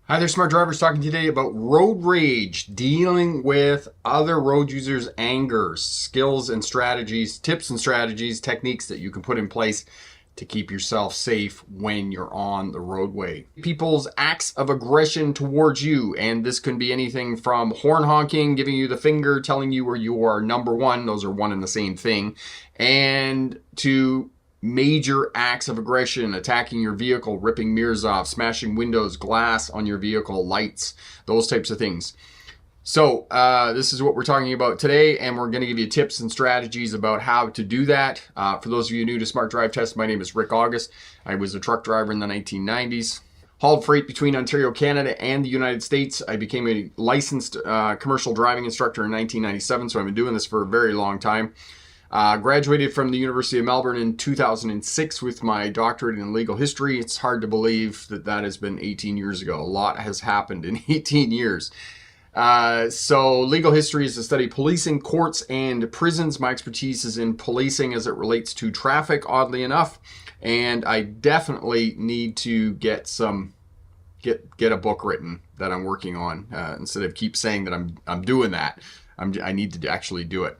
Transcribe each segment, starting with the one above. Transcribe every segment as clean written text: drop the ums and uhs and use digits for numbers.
Hi there, smart drivers, talking today about road rage, dealing with other road users' anger, skills and strategies, tips and strategies, techniques that you can put in place to keep yourself safe when you're on the roadway. People's acts of aggression towards you, and this can be anything from horn honking, giving you the finger, telling you where you are number one, those are one and the same thing, and to major acts of aggression, attacking your vehicle, ripping mirrors off, smashing windows, glass on your vehicle, lights, those types of things. So this is what we're talking about today, and we're going to give you tips and strategies about how to do that. For those of you new to Smart Drive Test, my name is Rick August. I was a truck driver in the 1990s. Hauled freight between Ontario, Canada and the United States. I became a licensed commercial driving instructor in 1997, so I've been doing this for a very long time. Graduated from the University of Melbourne in 2006 with my doctorate in legal history. It's hard to believe that that has been 18 years ago. A lot has happened in 18 years. So legal history is the study of policing, courts, and prisons. My expertise is in policing as it relates to traffic, oddly enough. And I definitely need to get a book written that I'm working on. Instead of keep saying that I'm doing that, I need to actually do it.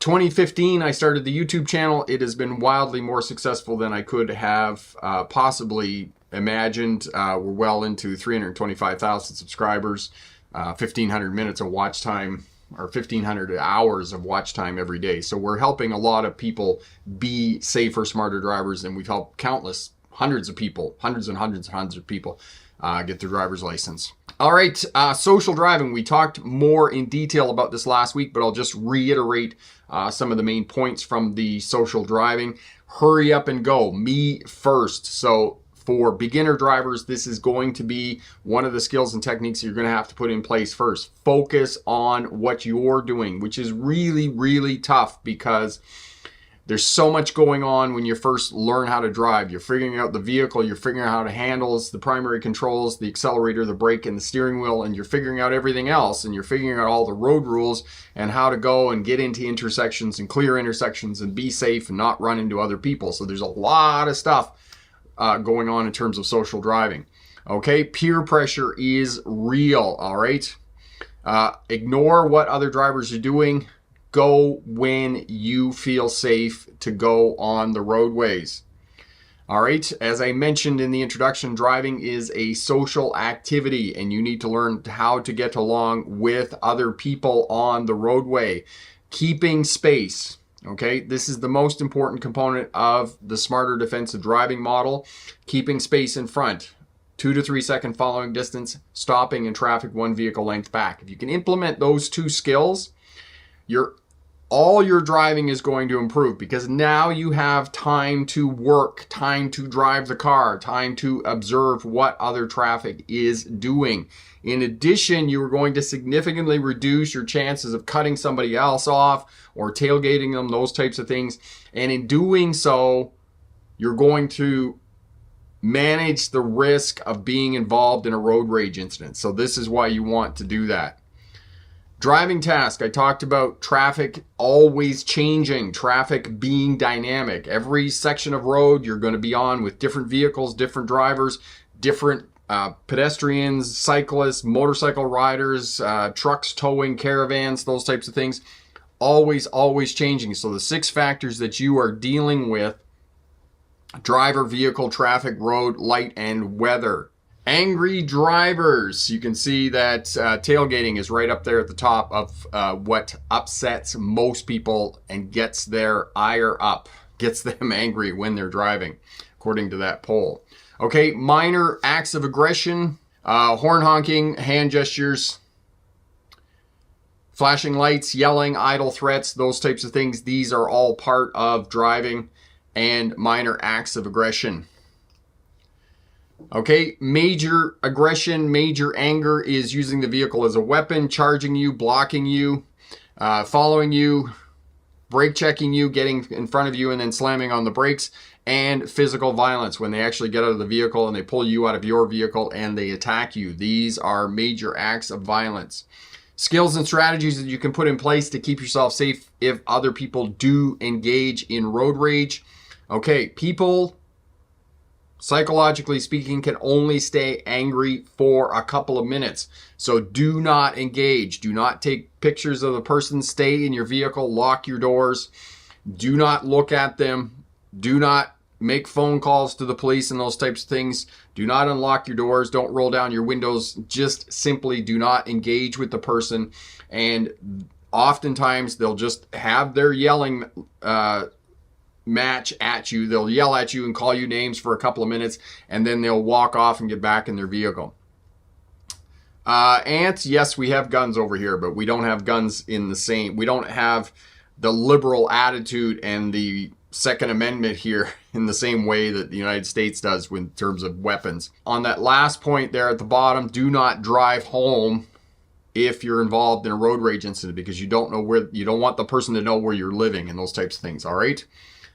2015, I started the YouTube channel. It has been wildly more successful than I could have possibly imagined. We're well into 325,000 subscribers, 1,500 minutes of watch time, or 1,500 hours of watch time every day. So we're helping a lot of people be safer, smarter drivers, and we've helped countless, hundreds of people, hundreds and hundreds and hundreds of people get their driver's license. All right, social driving. We talked more in detail about this last week, but I'll just reiterate some of the main points from the social driving. Hurry up and go. Me first. So for beginner drivers, this is going to be one of the skills and techniques you're going to have to put in place first. Focus on what you're doing, which is really, really tough because there's so much going on when you first learn how to drive. You're figuring out the vehicle, you're figuring out how to handle the primary controls, the accelerator, the brake, and the steering wheel, and you're figuring out everything else, and you're figuring out all the road rules and how to go and get into intersections and clear intersections and be safe and not run into other people. So there's a lot of stuff going on in terms of social driving. Okay, peer pressure is real, all right? Ignore what other drivers are doing. Go when you feel safe to go on the roadways. All right, as I mentioned in the introduction, driving is a social activity and you need to learn how to get along with other people on the roadway. Keeping space, okay? This is the most important component of the smarter defensive driving model. Keeping space in front, 2 to 3 second following distance, stopping in traffic 1 vehicle length back. If you can implement those two skills, all your driving is going to improve because now you have time to work, time to drive the car, time to observe what other traffic is doing. In addition, you are going to significantly reduce your chances of cutting somebody else off or tailgating them, those types of things. And in doing so, you're going to manage the risk of being involved in a road rage incident. So this is why you want to do that. Driving task, I talked about traffic always changing, traffic being dynamic. Every section of road you're going to be on with different vehicles, different drivers, different pedestrians, cyclists, motorcycle riders, trucks towing, caravans, those types of things. Always changing. So the 6 factors that you are dealing with: driver, vehicle, traffic, road, light, and weather. Angry drivers. You can see that tailgating is right up there at the top of what upsets most people and gets their ire up, gets them angry when they're driving, according to that poll. Okay, minor acts of aggression, horn honking, hand gestures, flashing lights, yelling, idle threats, those types of things. These are all part of driving and minor acts of aggression. Okay, major aggression, major anger is using the vehicle as a weapon, charging you, blocking you, following you, brake checking you, getting in front of you and then slamming on the brakes, and physical violence when they actually get out of the vehicle and they pull you out of your vehicle and they attack you. These are major acts of violence. Skills and strategies that you can put in place to keep yourself safe if other people do engage in road rage. Okay, people psychologically speaking, can only stay angry for a couple of minutes. So do not engage. Do not take pictures of the person. Stay in your vehicle. Lock your doors. Do not look at them. Do not make phone calls to the police and those types of things. Do not unlock your doors. Don't roll down your windows. Just simply do not engage with the person. And oftentimes they'll just have their yelling match at you. They'll yell at you and call you names for a couple of minutes, and then they'll walk off and get back in their vehicle. Ants, yes, we have guns over here, but we don't have guns in the same, we don't have the liberal attitude and the Second Amendment here in the same way that the United States does in terms of weapons. On that last point there at the bottom, do not drive home if you're involved in a road rage incident, because you don't know where, you don't want the person to know where you're living and those types of things. All right.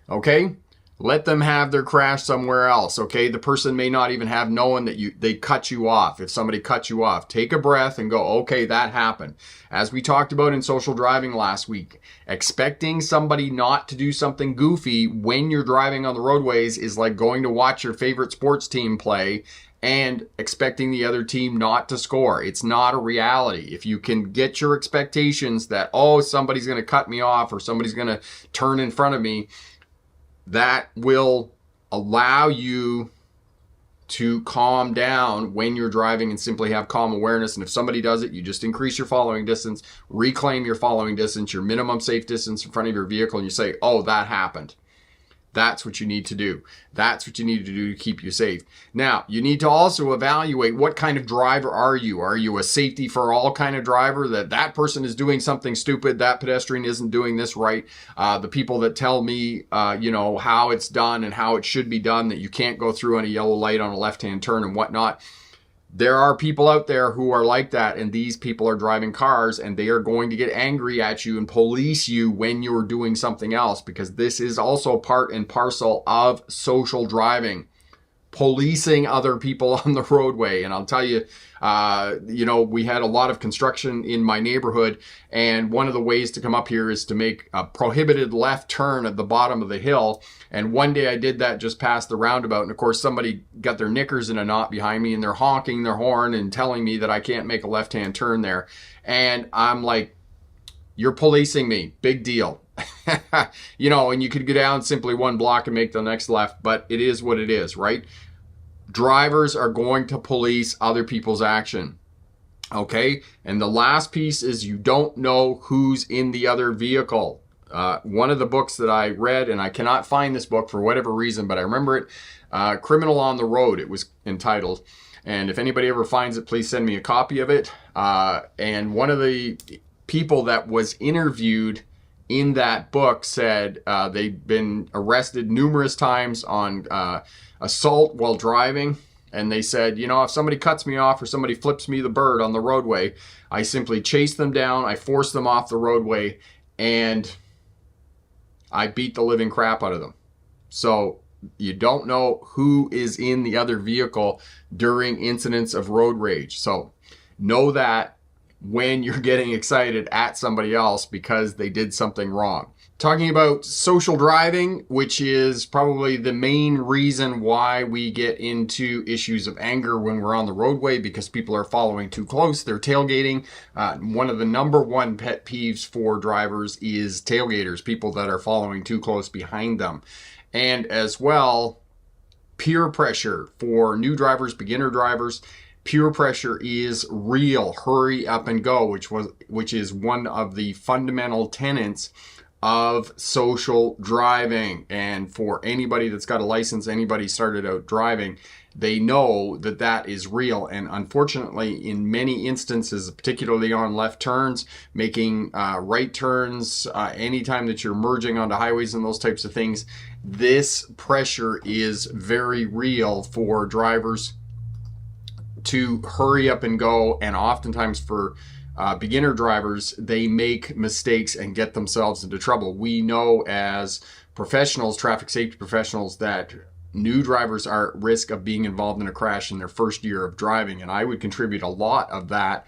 Okay. Let them have their crash somewhere else. Okay. The person may not even have known that they cut you off. If somebody cuts you off, take a breath and go, okay, that happened. As we talked about in social driving last week, expecting somebody not to do something goofy when you're driving on the roadways is like going to watch your favorite sports team play and expecting the other team not to score. It's not a reality. If you can get your expectations that, oh, somebody's going to cut me off or somebody's going to turn in front of me, that will allow you to calm down when you're driving and simply have calm awareness. And if somebody does it, you just increase your following distance, reclaim your following distance, your minimum safe distance in front of your vehicle, and you say, oh, that happened. That's what you need to do. That's what you need to do to keep you safe. Now, you need to also evaluate what kind of driver are you? Are you a safety for all kind of driver, that person is doing something stupid, that pedestrian isn't doing this right? The people that tell me, how it's done and how it should be done, that you can't go through on a yellow light on a left-hand turn and whatnot. There are people out there who are like that, and these people are driving cars, and they are going to get angry at you and police you when you're doing something else, because this is also part and parcel of social driving. Policing other people on the roadway. And I'll tell you, we had a lot of construction in my neighborhood, and one of the ways to come up here is to make a prohibited left turn at the bottom of the hill. And one day I did that just past the roundabout, and of course somebody got their knickers in a knot behind me, and they're honking their horn and telling me that I can't make a left-hand turn there. And I'm like, you're policing me. Big deal. And you could go down simply one block and make the next left, but it is what it is, right? Drivers are going to police other people's action. Okay. And the last piece is you don't know who's in the other vehicle. One of the books that I read, and I cannot find this book for whatever reason, but I remember it, Criminal on the Road, it was entitled. And if anybody ever finds it, please send me a copy of it. And one of the people that was interviewed in that book said they'd been arrested numerous times on assault while driving. And they said, if somebody cuts me off or somebody flips me the bird on the roadway, I simply chase them down, I force them off the roadway, and I beat the living crap out of them. So you don't know who is in the other vehicle during incidents of road rage. So know that when you're getting excited at somebody else because they did something wrong. Talking about social driving, which is probably the main reason why we get into issues of anger when we're on the roadway, because people are following too close, they're tailgating. One of the number one pet peeves for drivers is tailgaters, people that are following too close behind them. And as well, peer pressure for new drivers, beginner drivers. Peer pressure is real. Hurry up and go, which is one of the fundamental tenets of social driving. And for anybody that's got a license, anybody started out driving, they know that that is real. And unfortunately, in many instances, particularly on left turns, making right turns, anytime that you're merging onto highways and those types of things, this pressure is very real for drivers to hurry up and go. And oftentimes for beginner drivers, they make mistakes and get themselves into trouble. We know as professionals, traffic safety professionals, that new drivers are at risk of being involved in a crash in their first year of driving. And I would contribute a lot of that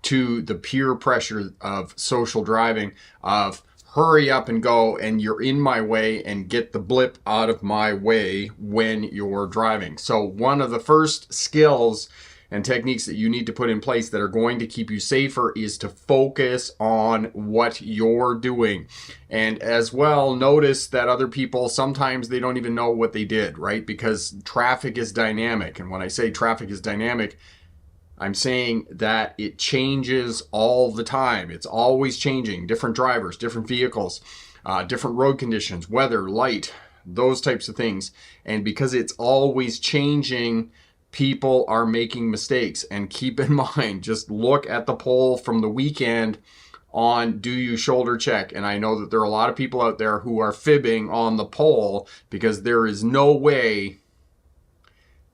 to the peer pressure of social driving, of hurry up and go, and you're in my way, and get the blip out of my way when you're driving. So one of the first skills and techniques that you need to put in place that are going to keep you safer is to focus on what you're doing. And as well, notice that other people, sometimes they don't even know what they did, right? Because traffic is dynamic. And when I say traffic is dynamic, I'm saying that it changes all the time. It's always changing. Different drivers, different vehicles, different road conditions, weather, light, those types of things. And because it's always changing, people are making mistakes. And keep in mind, just look at the poll from the weekend on do you shoulder check. And I know that there are a lot of people out there who are fibbing on the poll, because there is no way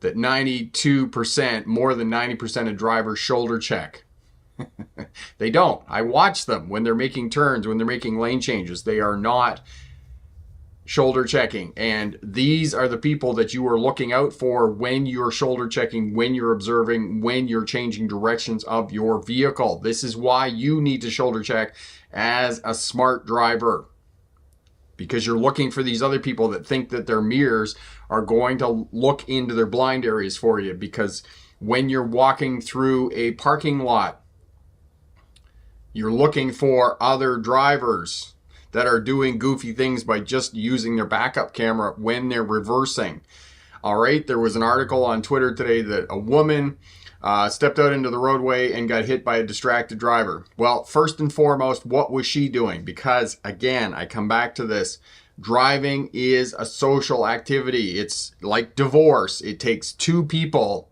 that 92%, more than 90% of drivers shoulder check. They don't. I watch them when they're making turns, when they're making lane changes. They are not shoulder checking. And these are the people that you are looking out for when you're shoulder checking, when you're observing, when you're changing directions of your vehicle. This is why you need to shoulder check as a smart driver, because you're looking for these other people that think that their mirrors are going to look into their blind areas for you. Because when you're walking through a parking lot, you're looking for other drivers that are doing goofy things by just using their backup camera when they're reversing. All right, there was an article on Twitter today that a woman stepped out into the roadway and got hit by a distracted driver. Well, first and foremost, what was she doing? Because again, I come back to this. Driving is a social activity. It's like divorce. It takes two people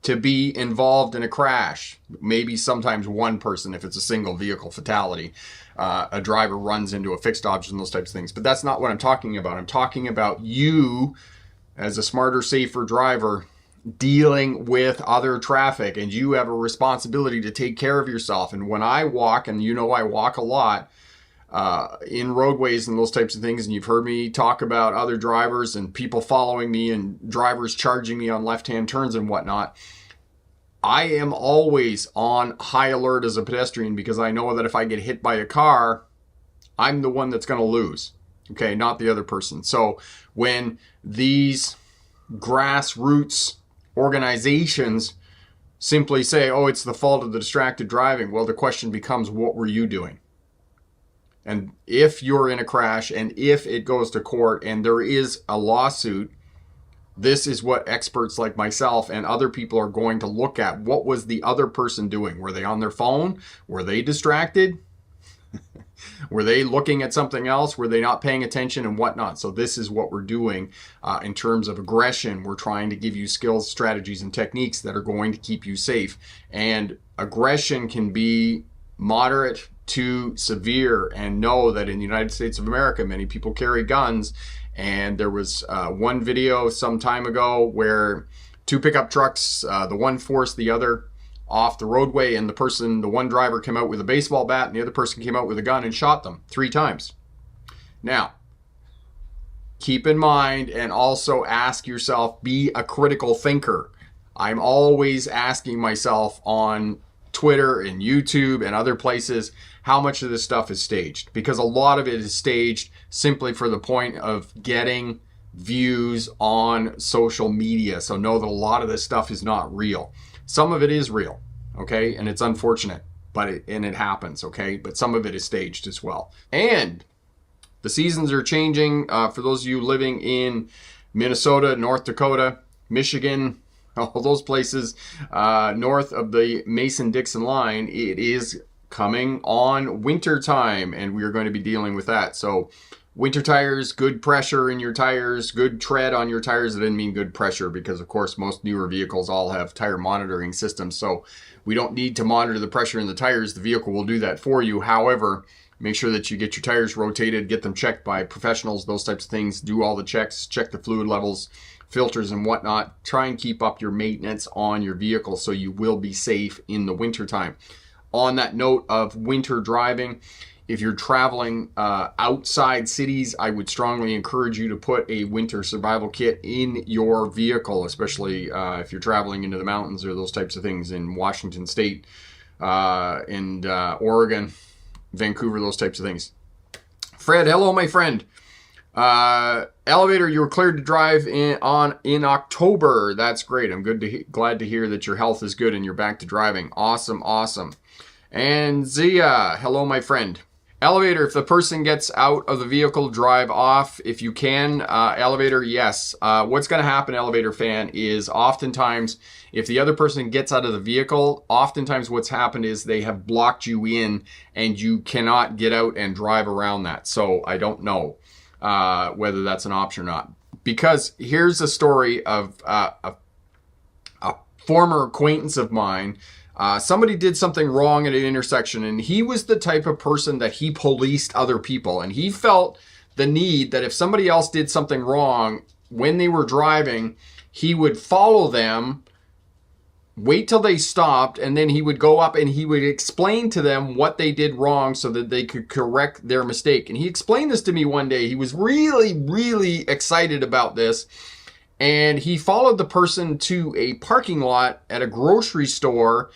to be involved in a crash. Maybe sometimes one person if it's a single vehicle fatality. A driver runs into a fixed object and those types of things. But that's not what I'm talking about. I'm talking about you as a smarter, safer driver dealing with other traffic, and you have a responsibility to take care of yourself. And when I walk, and you know I walk a lot in roadways and those types of things, and you've heard me talk about other drivers and people following me and drivers charging me on left-hand turns and whatnot, I am always on high alert as a pedestrian, because I know that if I get hit by a car, I'm the one that's going to lose, okay, not the other person. So when these grassroots organizations simply say, oh, it's the fault of the distracted driving, well, the question becomes, what were you doing? And if you're in a crash, and if it goes to court and there is a lawsuit, this is what experts like myself and other people are going to look at. What was the other person doing? Were they on their phone? Were they distracted? Were they looking at something else? Were they not paying attention and whatnot? So this is what we're doing in terms of aggression. We're trying to give you skills, strategies, and techniques that are going to keep you safe. And aggression can be moderate to severe. And know that in the United States of America, many people carry guns. And there was one video some time ago where two pickup trucks, the one forced the other off the roadway, and the one driver came out with a baseball bat and the other person came out with a gun and shot them 3 times. Now, keep in mind, and also ask yourself, be a critical thinker. I'm always asking myself on Twitter and YouTube and other places, how much of this stuff is staged? Because a lot of it is staged simply for the point of getting views on social media. So know that a lot of this stuff is not real. Some of it is real, okay? And it's unfortunate, but it happens, okay? But some of it is staged as well. And the seasons are changing. For those of you living in Minnesota, North Dakota, Michigan, all those places north of the Mason-Dixon line, it is coming on winter time, and we are going to be dealing with that. So winter tires, good pressure in your tires, good tread on your tires. I didn't mean good pressure, because of course most newer vehicles all have tire monitoring systems, so we don't need to monitor the pressure in the tires. The vehicle will do that for you. However, make sure that you get your tires rotated, get them checked by professionals, those types of things. Do all the checks, check the fluid levels, filters and whatnot. Try and keep up your maintenance on your vehicle so you will be safe in the winter time. On that note of winter driving, if you're traveling outside cities, I would strongly encourage you to put a winter survival kit in your vehicle, especially if you're traveling into the mountains or those types of things in Washington State and Oregon, Vancouver, those types of things. Fred, hello, my friend. Elevator, you were cleared to drive in October. That's great. I'm glad to hear that your health is good and you're back to driving. Awesome, awesome. And Zia, hello, my friend. Elevator, if the person gets out of the vehicle, drive off if you can. Elevator, yes. What's going to happen, elevator fan, is oftentimes if the other person gets out of the vehicle, oftentimes what's happened is they have blocked you in and you cannot get out and drive around that. So I don't know whether that's an option or not. Because here's a story of a former acquaintance of mine. Somebody did something wrong at an intersection, and he was the type of person that he policed other people. And he felt the need that if somebody else did something wrong when they were driving, he would follow them, wait till they stopped, and then he would go up and he would explain to them what they did wrong so that they could correct their mistake. And he explained this to me one day. He was really, really excited about this. And he followed the person to a parking lot at a grocery store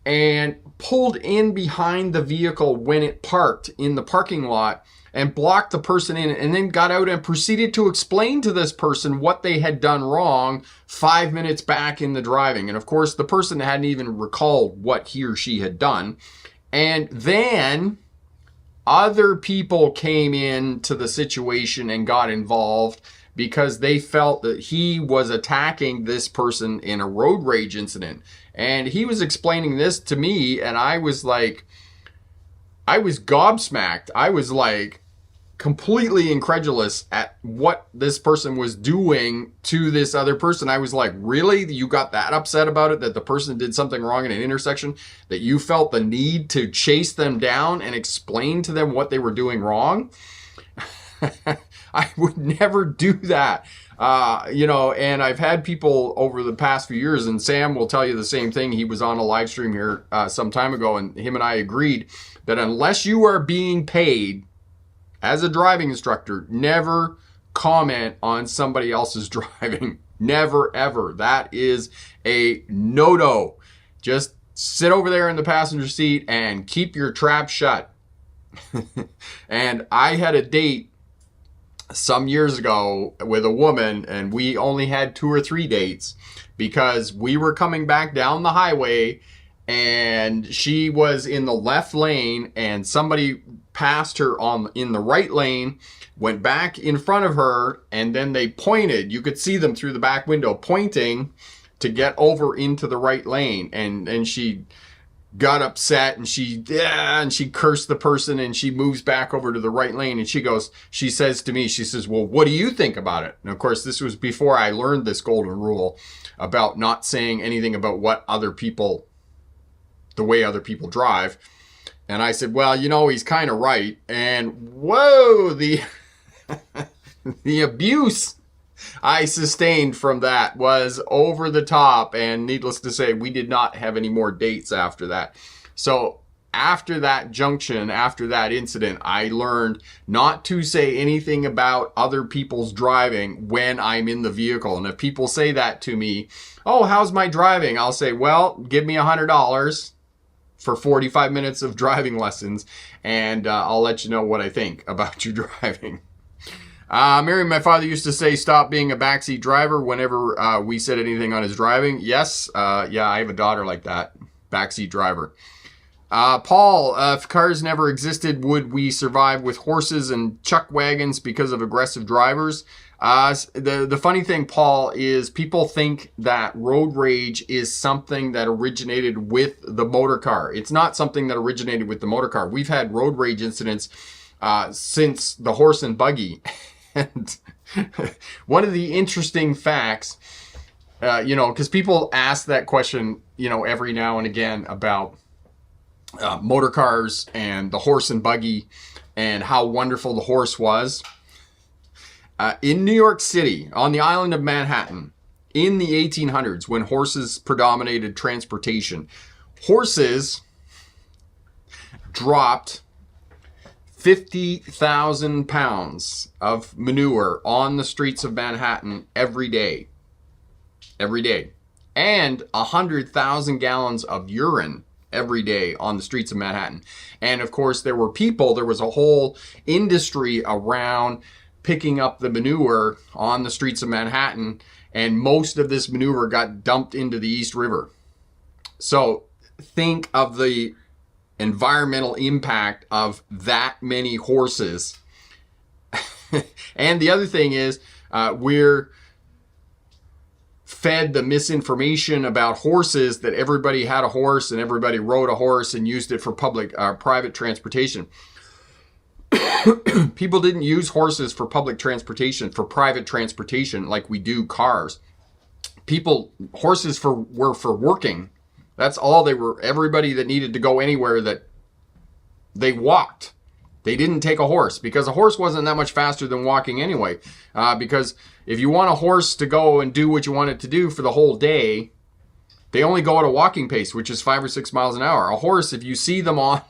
and pulled in behind the vehicle when it parked in the parking lot and blocked the person in, and then got out and proceeded to explain to this person what they had done wrong 5 minutes back in the driving. And of course, the person hadn't even recalled what he or she had done. And then other people came into the situation and got involved because they felt that he was attacking this person in a road rage incident. And he was explaining this to me, and I was like, I was gobsmacked. I was like completely incredulous at what this person was doing to this other person. I was like, really? You got that upset about it, that the person did something wrong in an intersection, that you felt the need to chase them down and explain to them what they were doing wrong? I would never do that. And I've had people over the past few years, and Sam will tell you the same thing. He was on a live stream here some time ago, and him and I agreed that unless you are being paid as a driving instructor, never comment on somebody else's driving. Never, ever. That is a no-no. Just sit over there in the passenger seat and keep your trap shut. And I had a date some years ago with a woman, and we only had 2 or 3 dates because we were coming back down the highway and she was in the left lane and somebody passed her in the right lane, went back in front of her, and then they pointed. You could see them through the back window pointing to get over into the right lane, and she got upset and she cursed the person, and she moves back over to the right lane, and she says to me, she says, well, what do you think about it? And of course, this was before I learned this golden rule about not saying anything about the way other people drive. And I said, well, he's kind of right. And whoa, the abuse I sustained from that was over the top. And needless to say, we did not have any more dates after that. So after that junction, after that incident, I learned not to say anything about other people's driving when I'm in the vehicle. And if people say that to me, oh, how's my driving? I'll say, well, give me $100 for 45 minutes of driving lessons, and I'll let you know what I think about your driving. Mary, my father used to say, stop being a backseat driver whenever we said anything on his driving. Yes, yeah, I have a daughter like that, backseat driver. Paul, if cars never existed, would we survive with horses and chuck wagons because of aggressive drivers? The funny thing, Paul, is people think that road rage is something that originated with the motor car. It's not something that originated with the motor car. We've had road rage incidents since the horse and buggy. And one of the interesting facts, because people ask that question, every now and again about motor cars and the horse and buggy and how wonderful the horse was. In New York City, on the island of Manhattan, in the 1800s, when horses predominated transportation, horses dropped 50,000 pounds of manure on the streets of Manhattan every day. Every day. And 100,000 gallons of urine every day on the streets of Manhattan. And of course, there was a whole industry around picking up the manure on the streets of Manhattan, and most of this manure got dumped into the East River. So think of the environmental impact of that many horses. And the other thing is, we're fed the misinformation about horses that everybody had a horse and everybody rode a horse and used it for private transportation. People didn't use horses for public transportation, for private transportation like we do cars. Horses were for working. That's all they were. Everybody that needed to go anywhere, that they walked. They didn't take a horse because a horse wasn't that much faster than walking anyway. Because if you want a horse to go and do what you want it to do for the whole day, they only go at a walking pace, which is 5 or 6 miles an hour. A horse, if you see them on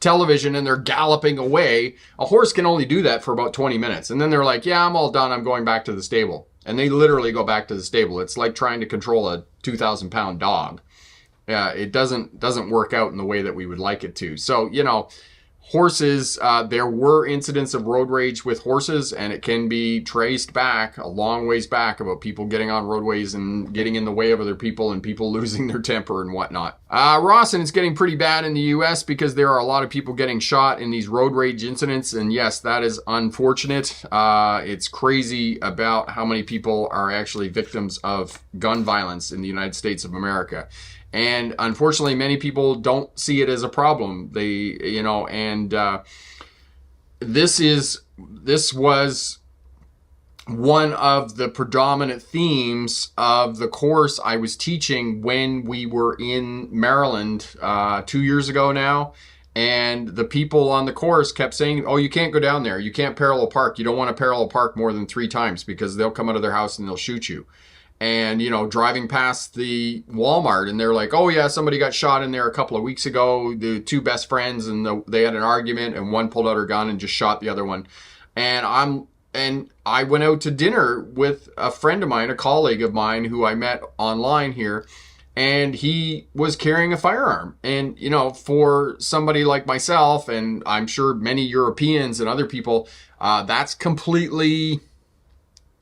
television and they're galloping away, a horse can only do that for about 20 minutes. And then they're like, yeah, I'm all done. I'm going back to the stable. And they literally go back to the stable. It's like trying to control a 2,000-pound dog. It doesn't work out in the way that we would like it to. So, horses, there were incidents of road rage with horses, and it can be traced back a long ways back about people getting on roadways and getting in the way of other people and people losing their temper and whatnot. Ross, and it's getting pretty bad in the U.S. because there are a lot of people getting shot in these road rage incidents, and yes, that is unfortunate. It's crazy about how many people are actually victims of gun violence in the United States of America. And unfortunately, many people don't see it as a problem. This was one of the predominant themes of the course I was teaching when we were in Maryland 2 years ago now. And the people on the course kept saying, oh, you can't go down there. You can't parallel park. You don't want to parallel park more than 3 times because they'll come out of their house and they'll shoot you. And, driving past the Walmart, and they're like, oh yeah, somebody got shot in there a couple of weeks ago. The 2 best friends, and they had an argument, and one pulled out her gun and just shot the other one. And I went out to dinner with a friend of mine, a colleague of mine who I met online here, and he was carrying a firearm. And, for somebody like myself, and I'm sure many Europeans and other people, that's completely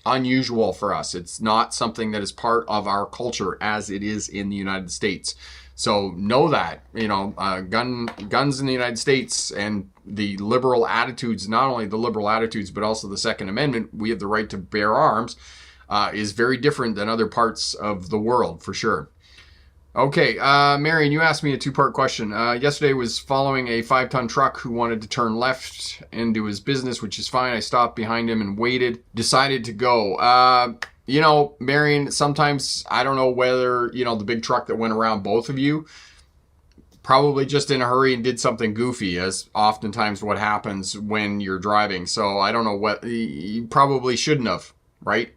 unusual for us. It's not something that is part of our culture as it is in the United States. So know that, guns in the United States and the liberal attitudes, not only the liberal attitudes, but also the Second Amendment, we have the right to bear arms, is very different than other parts of the world, for sure. Okay, Marion, you asked me a 2-part question. Yesterday was following a 5-ton truck who wanted to turn left into his business, which is fine. I stopped behind him and waited, decided to go. Marion, sometimes I don't know whether, the big truck that went around both of you, probably just in a hurry and did something goofy, as oftentimes what happens when you're driving. So I don't know what, he probably shouldn't have, right?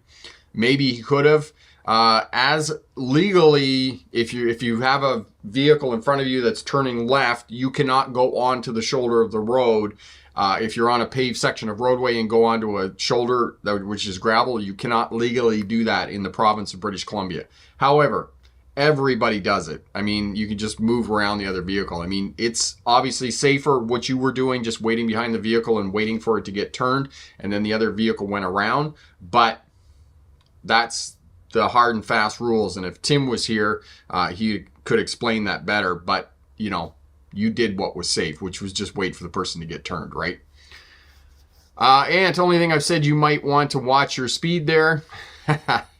Maybe he could have. As legally, if you have a vehicle in front of you that's turning left, you cannot go onto the shoulder of the road. If you're on a paved section of roadway and go onto a shoulder which is gravel, you cannot legally do that in the province of British Columbia. However, everybody does it. I mean, you can just move around the other vehicle. I mean, it's obviously safer what you were doing, just waiting behind the vehicle and waiting for it to get turned, and then the other vehicle went around. But that's the hard and fast rules, and if Tim was here, he could explain that better. But you did what was safe, which was just wait for the person to get turned, right? And the only thing I've said, you might want to watch your speed there.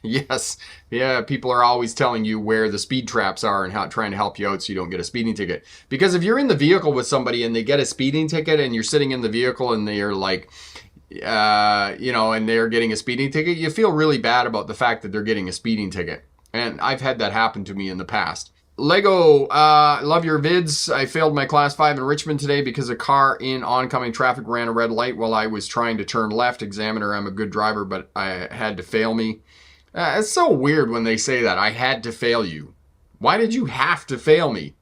Yes, yeah, people are always telling you where the speed traps are and trying to help you out so you don't get a speeding ticket. Because if you're in the vehicle with somebody and they get a speeding ticket and you're sitting in the vehicle and they're like, and they're getting a speeding ticket, you feel really bad about the fact that they're getting a speeding ticket. And I've had that happen to me in the past. Lego, love your vids. I failed my class 5 in Richmond today because a car in oncoming traffic ran a red light while I was trying to turn left. Examiner, I'm a good driver, but I had to fail me. It's so weird when they say that. I had to fail you. Why did you have to fail me?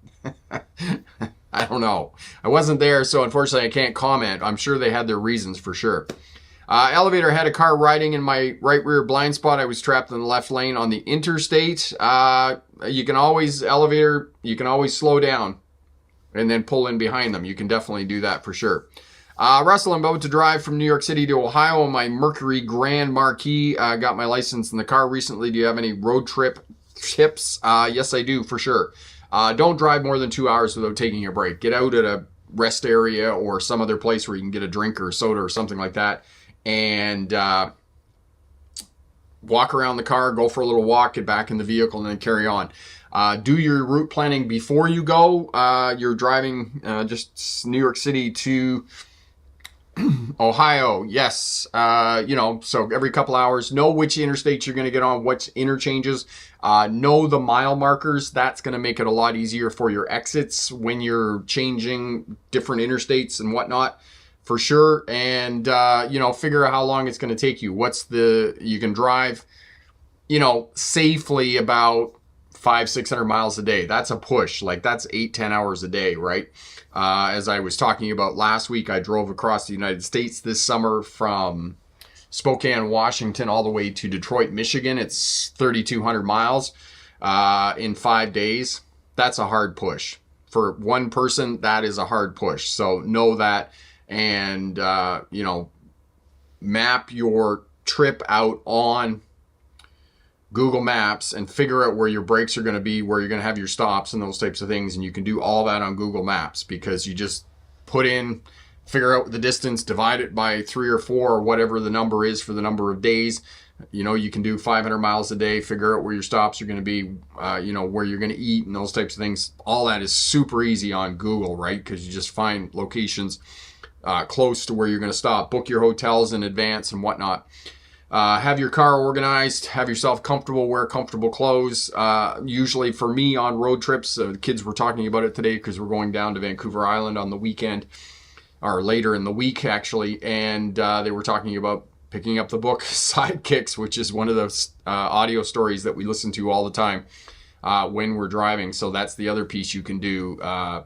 I don't know. I wasn't there, so unfortunately I can't comment. I'm sure they had their reasons for sure. Elevator, had a car riding in my right rear blind spot. I was trapped in the left lane on the interstate. You can always slow down and then pull in behind them. You can definitely do that for sure. Russell, I'm about to drive from New York City to Ohio on my Mercury Grand Marquis. Got my license in the car recently. Do you have any road trip tips? Yes, I do, for sure. Don't drive more than 2 hours without taking a break. Get out at a rest area or some other place where you can get a drink or a soda or something like that, and walk around the car, go for a little walk, get back in the vehicle, and then carry on. Do your route planning before you go. You're driving just New York City to Ohio, yes. So every couple hours, know which interstates you're going to get on, which interchanges. Know the mile markers. That's going to make it a lot easier for your exits when you're changing different interstates and whatnot, for sure. And, figure out how long it's going to take you. You can drive, safely about 500-600 miles a day. That's a push. Like, that's 8-10 hours a day, right? As I was talking about last week, I drove across the United States this summer from Spokane, Washington, all the way to Detroit, Michigan. It's 3,200 miles in 5 days. That's a hard push. For one person, that is a hard push. So know that, and, map your trip out on Google Maps and figure out where your brakes are going to be, where you're going to have your stops and those types of things. And you can do all that on Google Maps, because you just figure out the distance, divide it by 3 or 4 or whatever the number is for the number of days. You can do 500 miles a day, figure out where your stops are going to be, where you're going to eat and those types of things. All that is super easy on Google, right? Because you just find locations close to where you're going to stop, book your hotels in advance and whatnot. Have your car organized, have yourself comfortable, wear comfortable clothes. Usually for me on road trips, the kids were talking about it today because we're going down to Vancouver Island on the weekend, or later in the week actually, and they were talking about picking up the book Sidekicks, which is one of those audio stories that we listen to all the time when we're driving. So that's the other piece you can do,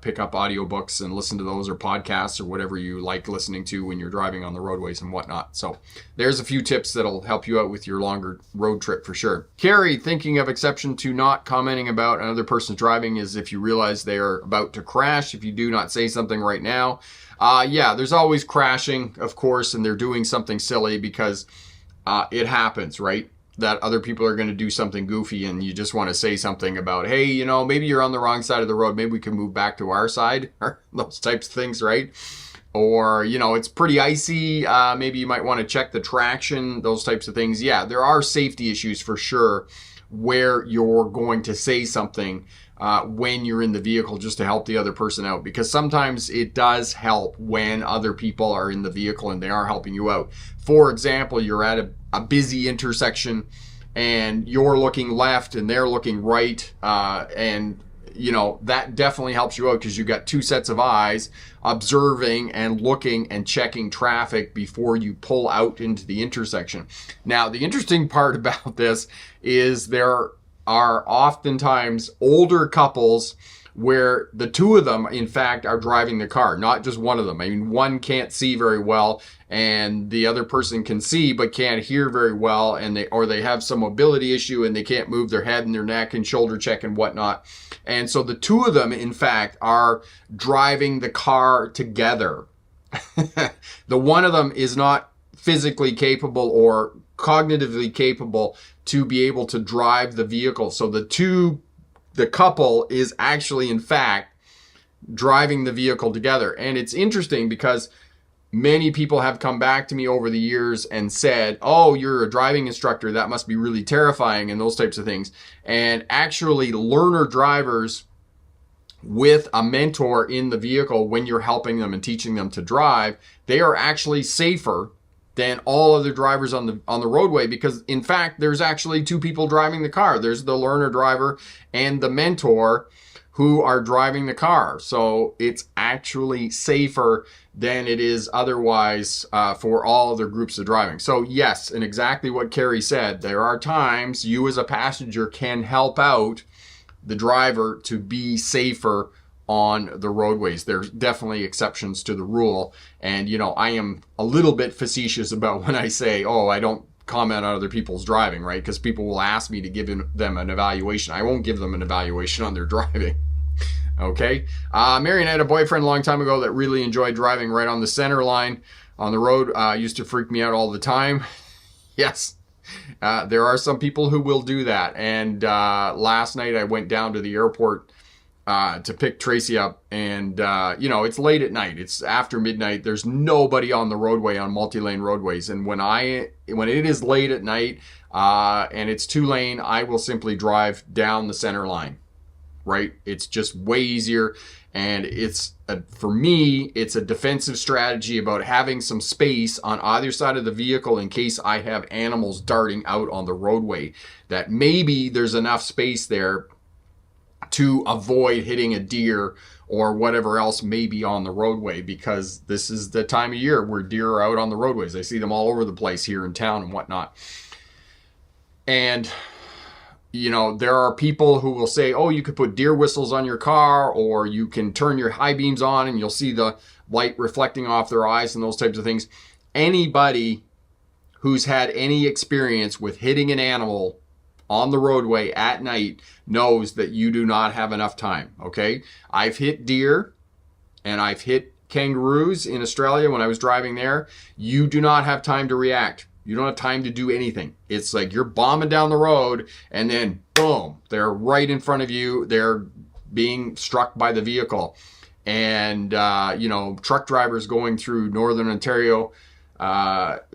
pick up audiobooks and listen to those, or podcasts, or whatever you like listening to when you're driving on the roadways and whatnot. So there's a few tips that'll help you out with your longer road trip for sure. Carrie, thinking of exception to not commenting about another person's driving is if you realize they are about to crash. If you do not say something right now, there's always crashing, of course, and they're doing something silly, because it happens, right? That other people are going to do something goofy, and you just want to say something about, hey, maybe you're on the wrong side of the road. Maybe we can move back to our side, or those types of things, right? Or, it's pretty icy. Maybe you might want to check the traction, those types of things. Yeah, there are safety issues for sure where you're going to say something when you're in the vehicle, just to help the other person out, because sometimes it does help when other people are in the vehicle and they are helping you out. For example, you're at a busy intersection and you're looking left and they're looking right, and that definitely helps you out, because you've got two sets of eyes observing and looking and checking traffic before you pull out into the intersection. Now, the interesting part about this is there are oftentimes older couples where the two of them, in fact, are driving the car, not just one of them. I mean, one can't see very well and the other person can see but can't hear very well, and they have some mobility issue and they can't move their head and their neck and shoulder check and whatnot. And so the two of them, in fact, are driving the car together. The one of them is not physically capable or cognitively capable to be able to drive the vehicle. So the couple is actually, in fact, driving the vehicle together. And it's interesting because many people have come back to me over the years and said, oh, you're a driving instructor, that must be really terrifying, and those types of things. And actually, learner drivers with a mentor in the vehicle, when you're helping them and teaching them to drive, they are actually safer than all other drivers on the roadway, because in fact there's actually two people driving the car. There's the learner driver and the mentor who are driving the car. So it's actually safer than it is otherwise for all other groups of driving. So yes, and exactly what Carrie said, there are times you as a passenger can help out the driver to be safer on the roadways. There's definitely exceptions to the rule. And, you know, I am a little bit facetious about when I say, oh, I don't comment on other people's driving, right? Because people will ask me to give them an evaluation. I won't give them an evaluation on their driving. Okay. Marion had a boyfriend a long time ago that really enjoyed driving right on the center line on the road. Used to freak me out all the time. Yes. There are some people who will do that. And last night I went down to the airport to pick Tracy up, and you know, it's late at night. It's after midnight. There's nobody on the roadway on multi-lane roadways. And when it is late at night and it's 2-lane, I will simply drive down the center line. Right? It's just way easier, and for me, it's a defensive strategy about having some space on either side of the vehicle in case I have animals darting out on the roadway. That maybe there's enough space there to avoid hitting a deer or whatever else may be on the roadway, because this is the time of year where deer are out on the roadways. I see them all over the place here in town and whatnot. And you know, there are people who will say, oh, you could put deer whistles on your car, or you can turn your high beams on and you'll see the light reflecting off their eyes and those types of things. Anybody who's had any experience with hitting an animal on the roadway at night knows that you do not have enough time, okay? I've hit deer and I've hit kangaroos in Australia when I was driving there. You do not have time to react. You don't have time to do anything. It's like you're bombing down the road and then boom, they're right in front of you. They're being struck by the vehicle. And, you know, truck drivers going through Northern Ontario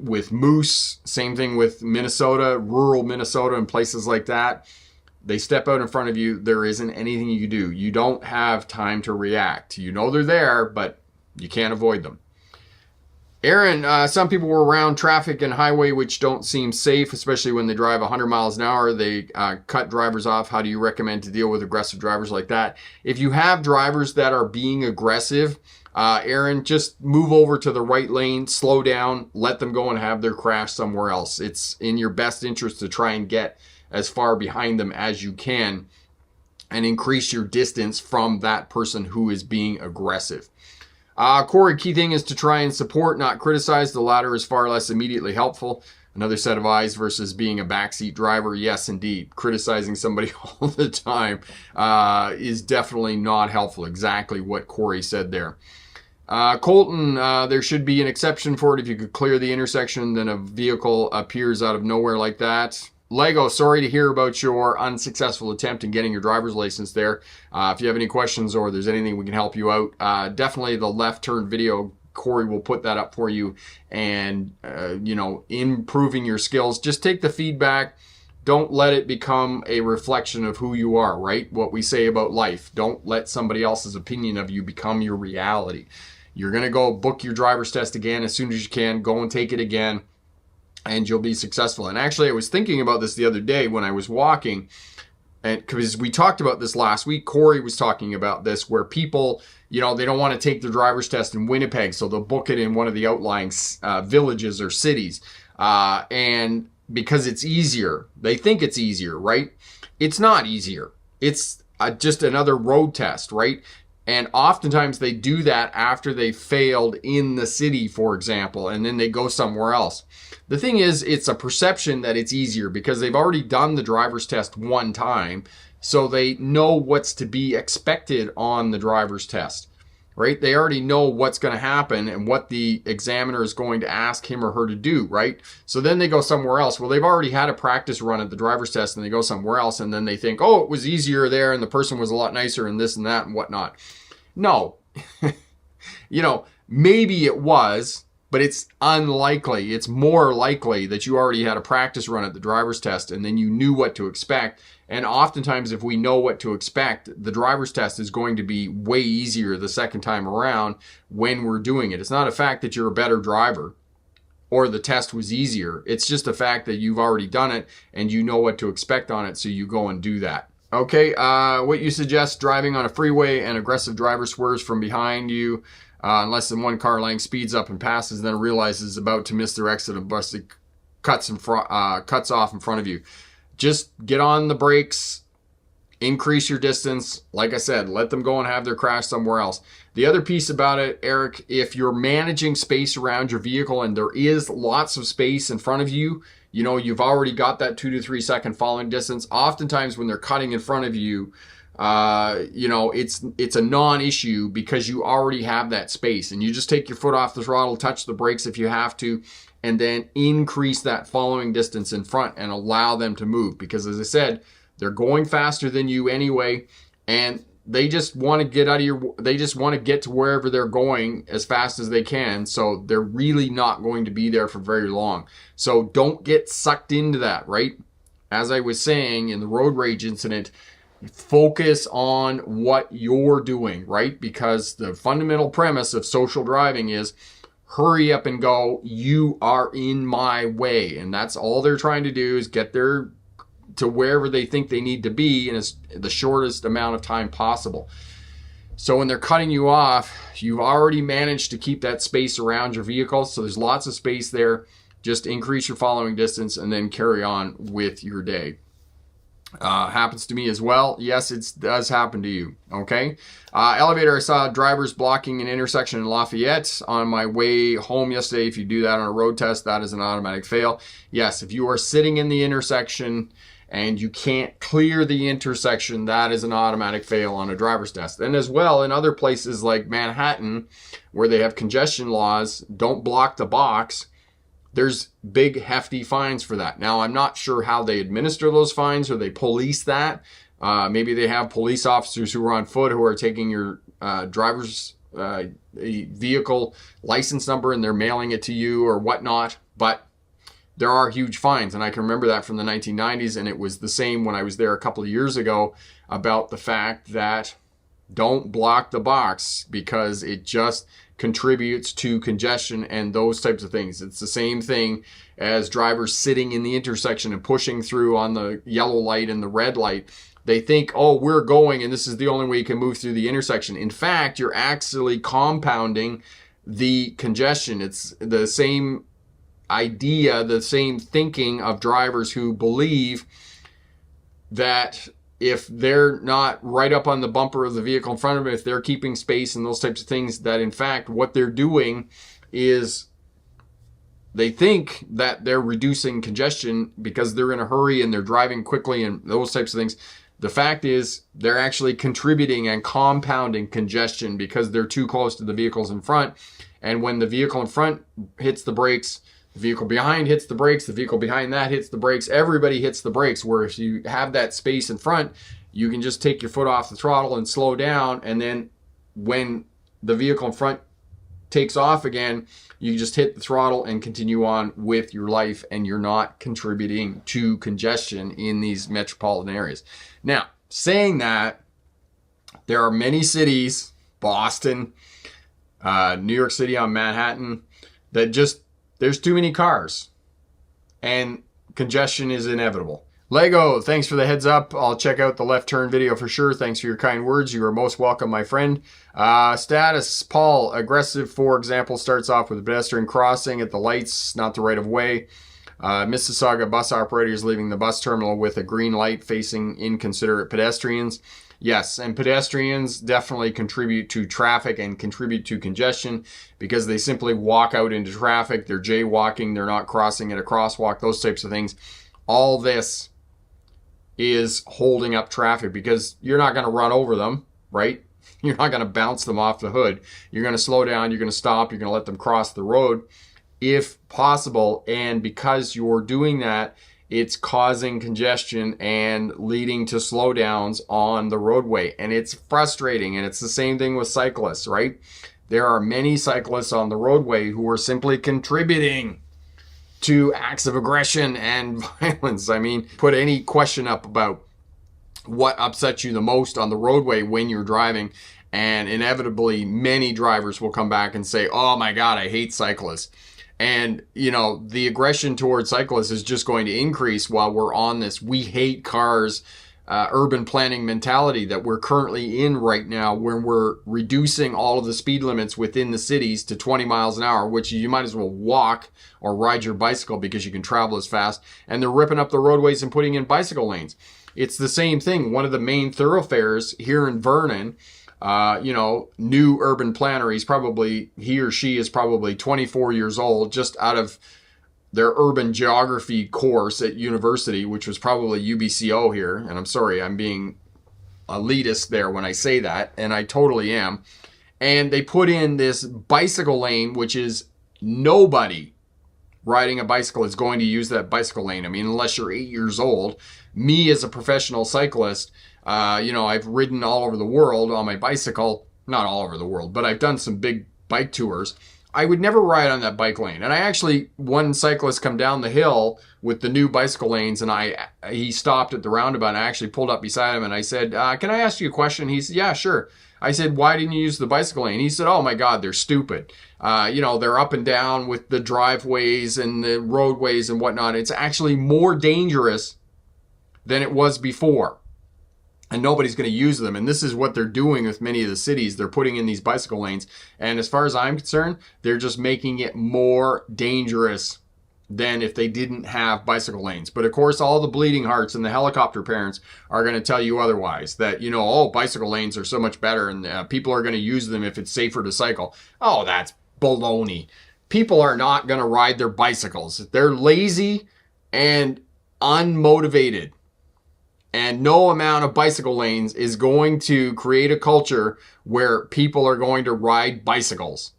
with moose, same thing with Minnesota, rural Minnesota and places like that. They step out in front of you. There isn't anything you can do. You don't have time to react. You know they're there, but you can't avoid them. Aaron, some people were around traffic and highway which don't seem safe, especially when they drive 100 miles an hour. They cut drivers off. How do you recommend to deal with aggressive drivers like that? If you have drivers that are being aggressive, Aaron, just move over to the right lane, slow down, let them go and have their crash somewhere else. It's in your best interest to try and get as far behind them as you can and increase your distance from that person who is being aggressive. Corey, key thing is to try and support, not criticize. The latter is far less immediately helpful. Another set of eyes versus being a backseat driver. Yes, indeed. Criticizing somebody all the time is definitely not helpful. Exactly what Corey said there. Colton, there should be an exception for it. If you could clear the intersection, then a vehicle appears out of nowhere like that. Lego, sorry to hear about your unsuccessful attempt in getting your driver's license there. If you have any questions or there's anything we can help you out, definitely the left turn video, Corey will put that up for you. And, you know, improving your skills, just take the feedback. Don't let it become a reflection of who you are, right? What we say about life. Don't let somebody else's opinion of you become your reality. You're going to go book your driver's test again as soon as you can. Go and take it again, and you'll be successful. And actually, I was thinking about this the other day when I was walking, and because we talked about this last week, Corey was talking about this, where people, you know, they don't want to take their driver's test in Winnipeg, so they'll book it in one of the outlying villages or cities. And because it's easier, they think it's easier, right? It's not easier. It's just another road test, right? And oftentimes they do that after they failed in the city, for example, and then they go somewhere else. The thing is, it's a perception that it's easier because they've already done the driver's test one time, so they know what's to be expected on the driver's test, right? They already know what's going to happen and what the examiner is going to ask him or her to do, right? So then they go somewhere else. Well, they've already had a practice run at the driver's test, and they go somewhere else, and then they think, oh, it was easier there, and the person was a lot nicer, and this and that and whatnot. No, you know, maybe it was, but it's unlikely. It's more likely that you already had a practice run at the driver's test and then you knew what to expect. And oftentimes, if we know what to expect, the driver's test is going to be way easier the second time around when we're doing it. It's not a fact that you're a better driver or the test was easier. It's just a fact that you've already done it and you know what to expect on it, so you go and do that. Okay, what you suggest, driving on a freeway and aggressive driver swerves from behind you, unless the one car lane speeds up and passes, then realizes it's about to miss their exit and busted cuts off in front of you. Just get on the brakes increase your distance. Like I said, let them go and have their crash somewhere else. The other piece about it, Eric, if you're managing space around your vehicle and there is lots of space in front of you, you know, you've already got that 2 to 3 second following distance. Oftentimes when they're cutting in front of you, you know, it's a non-issue because you already have that space, and you just take your foot off the throttle, touch the brakes if you have to, and then increase that following distance in front and allow them to move. Because as I said, they're going faster than you anyway, and they just want to get out of they just want to get to wherever they're going as fast as they can. So they're really not going to be there for very long. So don't get sucked into that, right? As I was saying in the road rage incident, focus on what you're doing, right? Because the fundamental premise of social driving is hurry up and go. You are in my way. And that's all they're trying to do, is get there to wherever they think they need to be in the shortest amount of time possible. So when they're cutting you off, you've already managed to keep that space around your vehicle. So there's lots of space there. Just increase your following distance and then carry on with your day. Happens to me as well. Yes, it does happen to you. Okay. Elevator, I saw drivers blocking an intersection in Lafayette on my way home yesterday. If you do that on a road test, that is an automatic fail. Yes, if you are sitting in the intersection and you can't clear the intersection, that is an automatic fail on a driver's test. And as well, in other places like Manhattan, where they have congestion laws, don't block the box, there's big hefty fines for that. Now, I'm not sure how they administer those fines or they police that. Maybe they have police officers who are on foot who are taking your driver's vehicle license number and they're mailing it to you or whatnot. But there are huge fines, and I can remember that from the 1990s, and it was the same when I was there a couple of years ago about the fact that don't block the box because it just contributes to congestion and those types of things. It's the same thing as drivers sitting in the intersection and pushing through on the yellow light and the red light. They think, oh, we're going and this is the only way you can move through the intersection. In fact, you're actually compounding the congestion. It's the same idea, the same thinking of drivers who believe that if they're not right up on the bumper of the vehicle in front of them, if they're keeping space and those types of things, that in fact what they're doing is they think that they're reducing congestion because they're in a hurry and they're driving quickly and those types of things. The fact is they're actually contributing and compounding congestion because they're too close to the vehicles in front. And when the vehicle in front hits the brakes, the vehicle behind hits the brakes, the vehicle behind that hits the brakes, everybody hits the brakes. Where if you have that space in front, you can just take your foot off the throttle and slow down. And then when the vehicle in front takes off again, you just hit the throttle and continue on with your life, and you're not contributing to congestion in these metropolitan areas. Now, saying that, there are many cities, Boston, New York City on Manhattan, that just there's too many cars and congestion is inevitable. Lego, thanks for the heads up. I'll check out the left turn video for sure. Thanks for your kind words. You are most welcome, my friend. Status, Paul, aggressive, for example, starts off with a pedestrian crossing at the lights, not the right of way. Mississauga bus operators leaving the bus terminal with a green light facing inconsiderate pedestrians. Yes, and pedestrians definitely contribute to traffic and contribute to congestion because they simply walk out into traffic. They're jaywalking. They're not crossing at a crosswalk, those types of things. All this is holding up traffic because you're not going to run over them, right? You're not going to bounce them off the hood. You're going to slow down. You're going to stop. You're going to let them cross the road if possible. And because you're doing that, it's causing congestion and leading to slowdowns on the roadway. And it's frustrating. And it's the same thing with cyclists, right? There are many cyclists on the roadway who are simply contributing to acts of aggression and violence. I mean, put any question up about what upsets you the most on the roadway when you're driving, and inevitably many drivers will come back and say, oh my God, I hate cyclists. And, you know, the aggression towards cyclists is just going to increase while we're on this we hate cars urban planning mentality that we're currently in right now, where we're reducing all of the speed limits within the cities to 20 miles an hour, which you might as well walk or ride your bicycle because you can travel as fast. And they're ripping up the roadways and putting in bicycle lanes. It's the same thing. One of the main thoroughfares here in Vernon, new urban planner, he or she is probably 24 years old, just out of their urban geography course at university, which was probably UBCO here. And I'm sorry, I'm being elitist there when I say that, and I totally am. And they put in this bicycle lane, which is nobody riding a bicycle is going to use that bicycle lane. I mean, unless you're 8 years old. Me as a professional cyclist, I've ridden all over the world on my bicycle. Not all over the world, but I've done some big bike tours. I would never ride on that bike lane. And I actually, one cyclist come down the hill with the new bicycle lanes, and he stopped at the roundabout, and I actually pulled up beside him, and I said, can I ask you a question? He said, yeah, sure. I said, why didn't you use the bicycle lane? He said, oh my God, they're stupid. They're up and down with the driveways and the roadways and whatnot. It's actually more dangerous than it was before. And nobody's going to use them. And this is what they're doing with many of the cities. They're putting in these bicycle lanes. And as far as I'm concerned, they're just making it more dangerous than if they didn't have bicycle lanes. But of course, all the bleeding hearts and the helicopter parents are going to tell you otherwise. That, bicycle lanes are so much better and people are going to use them if it's safer to cycle. Oh, that's baloney. People are not going to ride their bicycles. They're lazy and unmotivated. And no amount of bicycle lanes is going to create a culture where people are going to ride bicycles.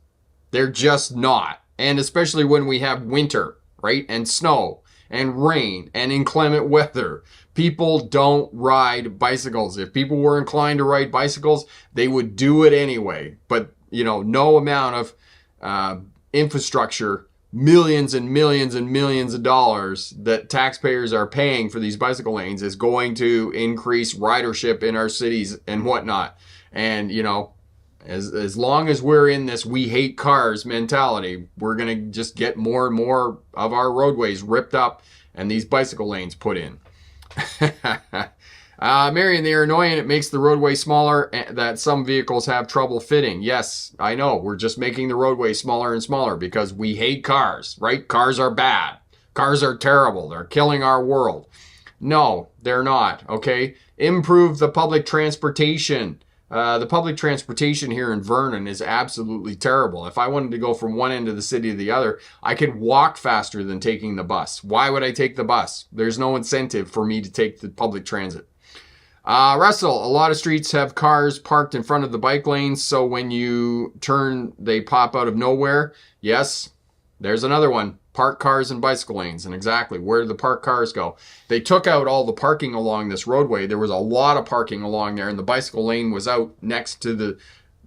They're just not. And especially when we have winter, right? And snow and rain and inclement weather. People don't ride bicycles. If people were inclined to ride bicycles, they would do it anyway. But, no amount of infrastructure, millions and millions and millions of dollars that taxpayers are paying for these bicycle lanes is going to increase ridership in our cities and whatnot. And, as long as we're in this we hate cars mentality, we're going to just get more and more of our roadways ripped up and these bicycle lanes put in. Marion, they're annoying. It makes the roadway smaller that some vehicles have trouble fitting. Yes, I know. We're just making the roadway smaller and smaller because we hate cars, right? Cars are bad. Cars are terrible. They're killing our world. No, they're not, okay? Improve the public transportation. The public transportation here in Vernon is absolutely terrible. If I wanted to go from one end of the city to the other, I could walk faster than taking the bus. Why would I take the bus? There's no incentive for me to take the public transit. Russell, a lot of streets have cars parked in front of the bike lanes, so when you turn, they pop out of nowhere. Yes, there's another one. Park cars and bicycle lanes. And exactly, where did the parked cars go? They took out all the parking along this roadway. There was a lot of parking along there, and the bicycle lane was out next to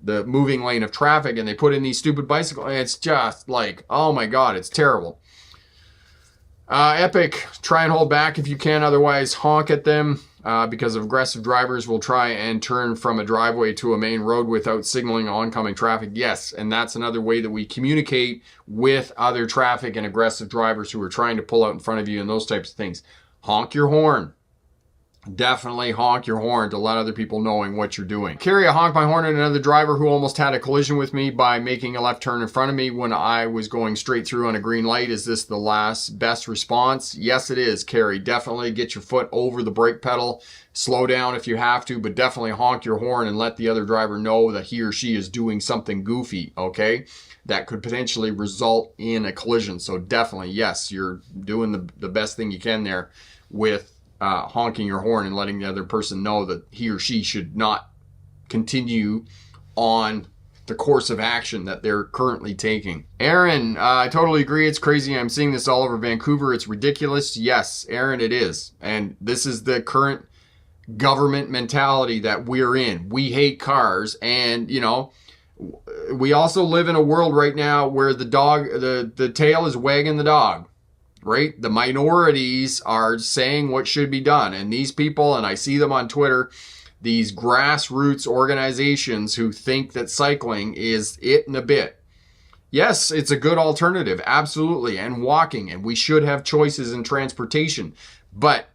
the moving lane of traffic, and they put in these stupid bicycle. It's just like, oh my God, it's terrible. Epic, try and hold back if you can, otherwise honk at them. Because aggressive drivers will try and turn from a driveway to a main road without signaling oncoming traffic. Yes, and that's another way that we communicate with other traffic and aggressive drivers who are trying to pull out in front of you and those types of things. Honk your horn. Definitely honk your horn to let other people knowing what you're doing. Carrie, I honked my horn at another driver who almost had a collision with me by making a left turn in front of me when I was going straight bthrough on a green light. Is this the best response? Yes, it is, Carrie. Definitely get your foot over the brake pedal. Slow down if you have to, but definitely honk your horn and let the other driver know that he or she is doing something goofy, okay? That could potentially result in a collision. So definitely, yes, you're doing the best thing you can there with honking your horn and letting the other person know that he or she should not continue on the course of action that they're currently taking. Aaron, I totally agree. It's crazy. I'm seeing this all over Vancouver. It's ridiculous. Yes, Aaron, it is. And this is the current government mentality that we're in. We hate cars. And, we also live in a world right now where the tail is wagging the dog. Right? The minorities are saying what should be done. And these people, and I see them on Twitter, these grassroots organizations who think that cycling is it and a bit. Yes, it's a good alternative. Absolutely. And walking. And we should have choices in transportation. But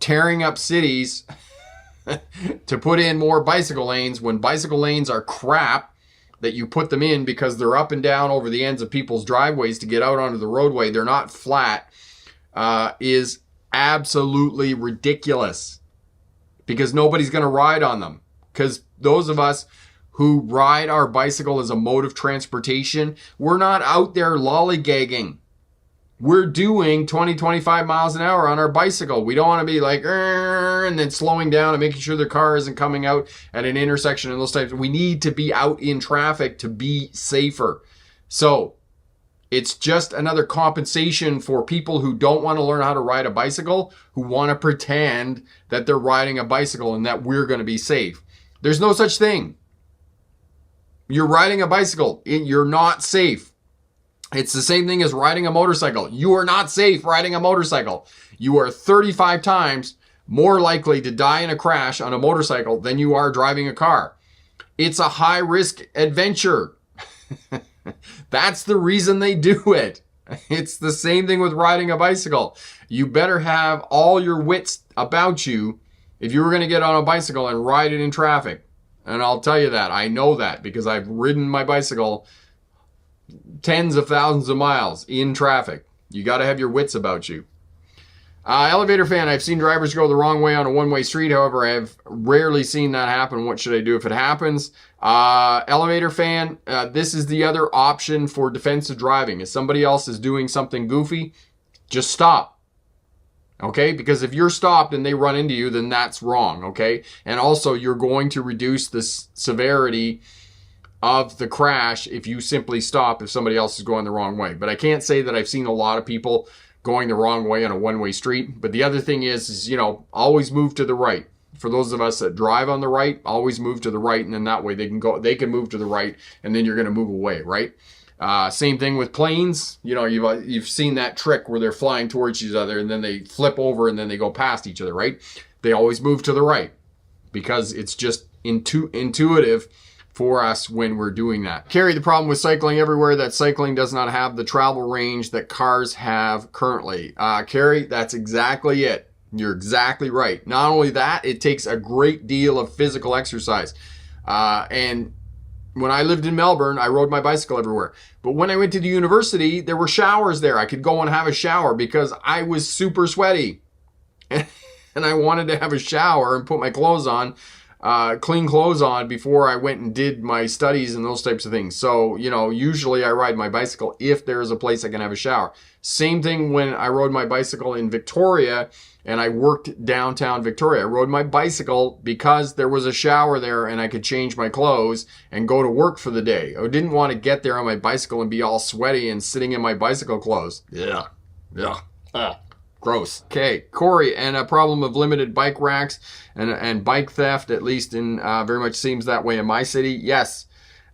tearing up cities to put in more bicycle lanes when bicycle lanes are crap that you put them in because they're up and down over the ends of people's driveways to get out onto the roadway. They're not flat, is absolutely ridiculous because nobody's going to ride on them. Because those of us who ride our bicycle as a mode of transportation, we're not out there lollygagging. We're doing 20, 25 miles an hour on our bicycle. We don't want to be like, and then slowing down and making sure the car isn't coming out at an intersection and those types. We need to be out in traffic to be safer. So it's just another compensation for people who don't want to learn how to ride a bicycle, who want to pretend that they're riding a bicycle and that we're going to be safe. There's no such thing. You're riding a bicycle. You're not safe. It's the same thing as riding a motorcycle. You are not safe riding a motorcycle. You are 35 times more likely to die in a crash on a motorcycle than you are driving a car. It's a high-risk adventure. That's the reason they do it. It's the same thing with riding a bicycle. You better have all your wits about you if you were going to get on a bicycle and ride it in traffic. And I'll tell you that. I know that because I've ridden my bicycle tens of thousands of miles in traffic. You got to have your wits about you. Elevator fan, I've seen drivers go the wrong way on a one-way street. However, I have rarely seen that happen. What should I do if it happens? Elevator fan, this is the other option for defensive driving. If somebody else is doing something goofy, just stop. Okay? Because if you're stopped and they run into you, then that's wrong. Okay? And also, you're going to reduce the severity of the crash if you simply stop if somebody else is going the wrong way. But I can't say that I've seen a lot of people going the wrong way on a one-way street. But the other thing is, you know, always move to the right. For those of us that drive on the right, always move to the right, and then that way they can move to the right, and then you're going to move away, right? Same thing with planes. You know, you've seen that trick where they're flying towards each other, and then they flip over, and then they go past each other, right? They always move to the right because it's just intuitive for us when we're doing that. Carrie, the problem with cycling everywhere, that cycling does not have the travel range that cars have currently. Carrie, that's exactly it. You're exactly right. Not only that, it takes a great deal of physical exercise. And when I lived in Melbourne, I rode my bicycle everywhere. But when I went to the university, there were showers there. I could go and have a shower because I was super sweaty. And I wanted to have a shower and put my clothes on. Clean clothes on before I went and did my studies and those types of things. So, you know, usually I ride my bicycle if there is a place I can have a shower. Same thing when I rode my bicycle in Victoria and I worked downtown Victoria. I rode my bicycle because there was a shower there and I could change my clothes and go to work for the day. I didn't want to get there on my bicycle and be all sweaty and sitting in my bicycle clothes. Yeah. Gross. Okay, Corey, and a problem of limited bike racks and bike theft, at least in very much seems that way in my city. Yes,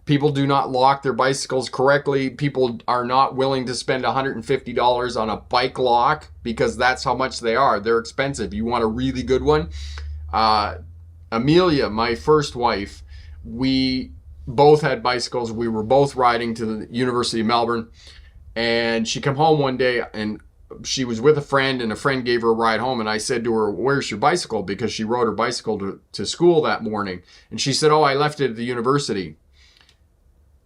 people do not lock their bicycles correctly. People are not willing to spend $150 on a bike lock because that's how much they are. They're expensive. You want a really good one? Amelia, my first wife, we both had bicycles. We were both riding to the University of Melbourne, and she came home one day and she was with a friend and a friend gave her a ride home, and I said to her, "Where's your bicycle?" Because she rode her bicycle to school that morning. And she said, "Oh, I left it at the university."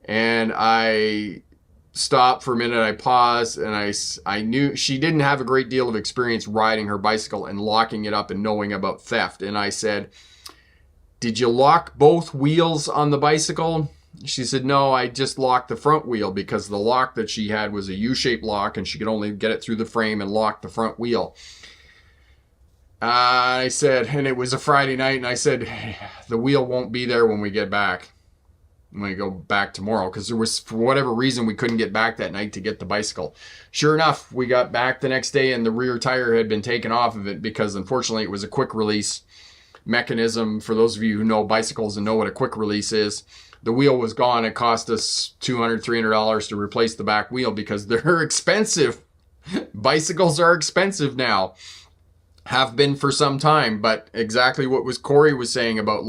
And I stopped for a minute, I paused, and I knew she didn't have a great deal of experience riding her bicycle and locking it up and knowing about theft. And I said, "Did you lock both wheels on the bicycle?" She said, "No, I just locked the front wheel because the lock that she had was a U-shaped lock and she could only get it through the frame and lock the front wheel." I said, and it was a Friday night, and I said, "The wheel won't be there when we get back. When we go back tomorrow," because there was, for whatever reason, we couldn't get back that night to get the bicycle. Sure enough, we got back the next day and the rear tire had been taken off of it because unfortunately it was a quick release mechanism. For those of you who know bicycles and know what a quick release is, the wheel was gone. It cost us $200, $300 to replace the back wheel because they're expensive. Bicycles are expensive now. have been for some time, but exactly what Corey was saying about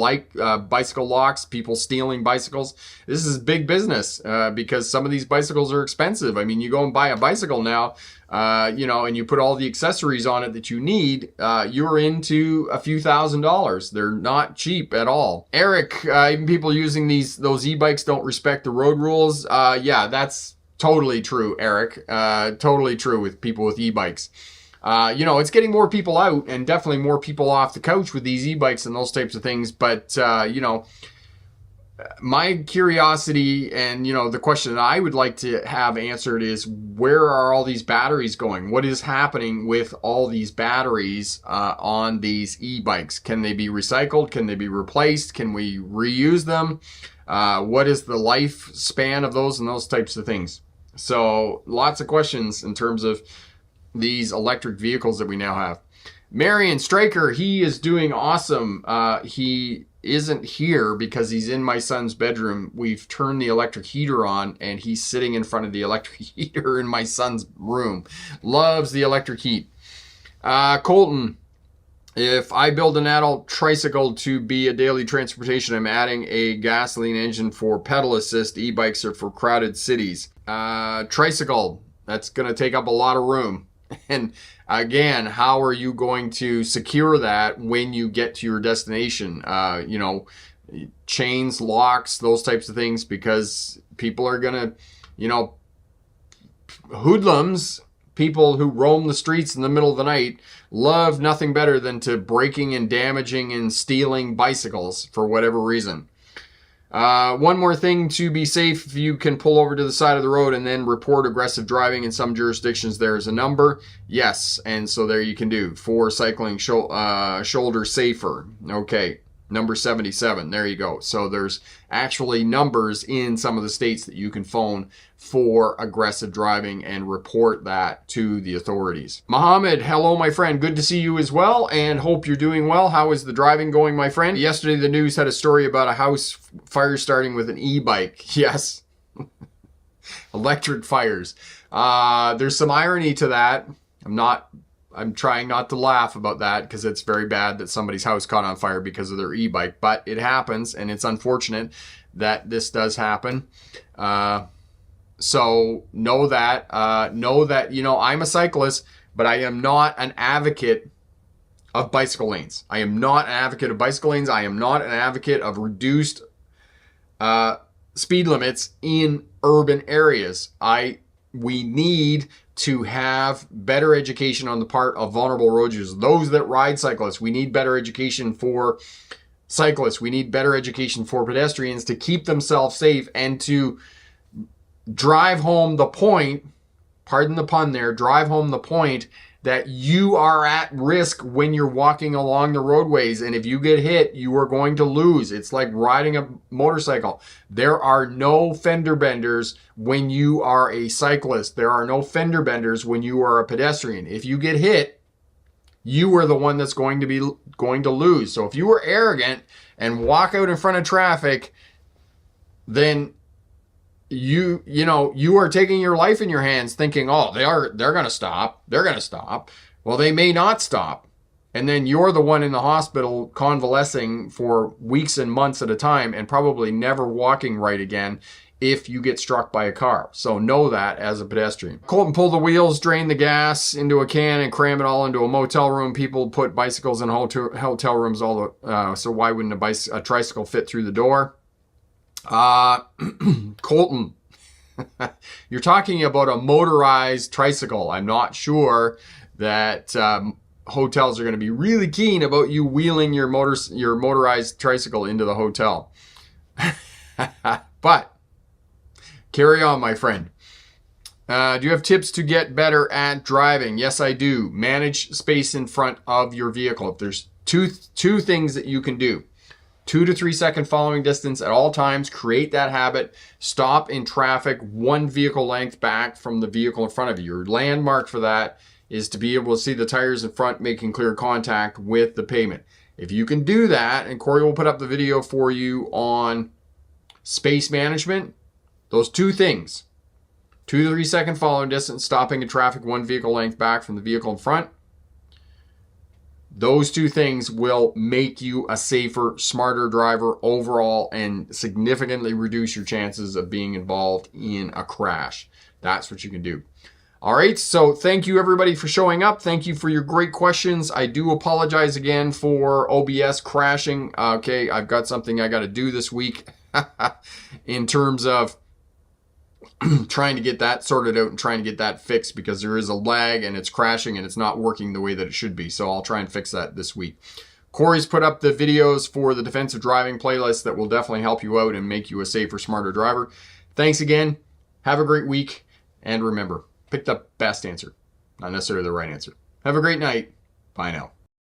bicycle locks, people stealing bicycles. This is big business because some of these bicycles are expensive. I mean, you go and buy a bicycle now, and you put all the accessories on it that you need, you're into a few $1,000s. They're not cheap at all. Eric, even people using those e-bikes don't respect the road rules. Yeah, that's totally true, Eric. Totally true with people with e-bikes. It's getting more people out and definitely more people off the couch with these e-bikes and those types of things. But, my curiosity and, the question that I would like to have answered is, where are all these batteries going? What is happening with all these batteries on these e-bikes? Can they be recycled? Can they be replaced? Can we reuse them? What is the lifespan of those and those types of things? So lots of questions in terms of these electric vehicles that we now have. Marion Stryker, he is doing awesome. He isn't here because he's in my son's bedroom. We've turned the electric heater on and he's sitting in front of the electric heater in my son's room. Loves the electric heat. Colton, if I build an adult tricycle to be a daily transportation, I'm adding a gasoline engine for pedal assist. E-bikes are for crowded cities. Tricycle, that's going to take up a lot of room. And again, how are you going to secure that when you get to your destination? Chains, locks, those types of things, because people are going to, hoodlums, people who roam the streets in the middle of the night, love nothing better than to breaking and damaging and stealing bicycles for whatever reason. One more thing to be safe, you can pull over to the side of the road and then report aggressive driving. In some jurisdictions, there is a number. Yes, and so there you can do for cycling shoulder safer. Okay, number 77. There you go. So there's actually numbers in some of the states that you can phone for aggressive driving and report that to the authorities. Mohammed, hello, my friend. Good to see you as well, and hope you're doing well. How is the driving going, my friend? Yesterday, the news had a story about a house fire starting with an e-bike. Yes. Electric fires. There's some irony to that. I'm trying not to laugh about that because it's very bad that somebody's house caught on fire because of their e-bike, but it happens, and it's unfortunate that this does happen. So know that, I'm a cyclist, but I am not an advocate of bicycle lanes. I am not an advocate of bicycle lanes. I am not an advocate of reduced speed limits in urban areas. We need to have better education on the part of vulnerable road users. Those that ride cyclists, we need better education for cyclists. We need better education for pedestrians to keep themselves safe and to drive home the point, pardon the pun there, drive home the point that you are at risk when you're walking along the roadways. And if you get hit, you are going to lose. It's like riding a motorcycle. There are no fender benders when you are a cyclist. There are no fender benders when you are a pedestrian. If you get hit, you are the one that's going to lose. So if you are arrogant and walk out in front of traffic, then you are taking your life in your hands thinking, oh, they're going to stop. They're going to stop. Well, they may not stop. And then you're the one in the hospital convalescing for weeks and months at a time and probably never walking right again if you get struck by a car. So know that as a pedestrian. Colton, pull the wheels, drain the gas into a can and cram it all into a motel room. People put bicycles in hotel rooms so why wouldn't a tricycle fit through the door? Colton, you're talking about a motorized tricycle. I'm not sure that hotels are going to be really keen about you wheeling your motorized tricycle into the hotel. But carry on, my friend. Do you have tips to get better at driving? Yes, I do. Manage space in front of your vehicle. If there's two things that you can do. 2 to 3 second following distance at all times. Create that habit. Stop in traffic 1 vehicle length back from the vehicle in front of you. Your landmark for that is to be able to see the tires in front making clear contact with the pavement. If you can do that, and Corey will put up the video for you on space management, those 2 things, 2 to 3 second following distance, stopping in traffic 1 vehicle length back from the vehicle in front, Those two things will make you a safer, smarter driver overall and significantly reduce your chances of being involved in a crash. That's what you can do. All right, so thank you everybody for showing up. Thank you for your great questions. I do apologize again for OBS crashing. Okay, I've got something I got to do this week in terms of trying to get that sorted out and trying to get that fixed, because there is a lag and it's crashing and it's not working the way that it should be. So I'll try and fix that this week. Corey's put up the videos for the defensive driving playlist that will definitely help you out and make you a safer, smarter driver. Thanks again. Have a great week. And remember, pick the best answer, not necessarily the right answer. Have a great night. Bye now.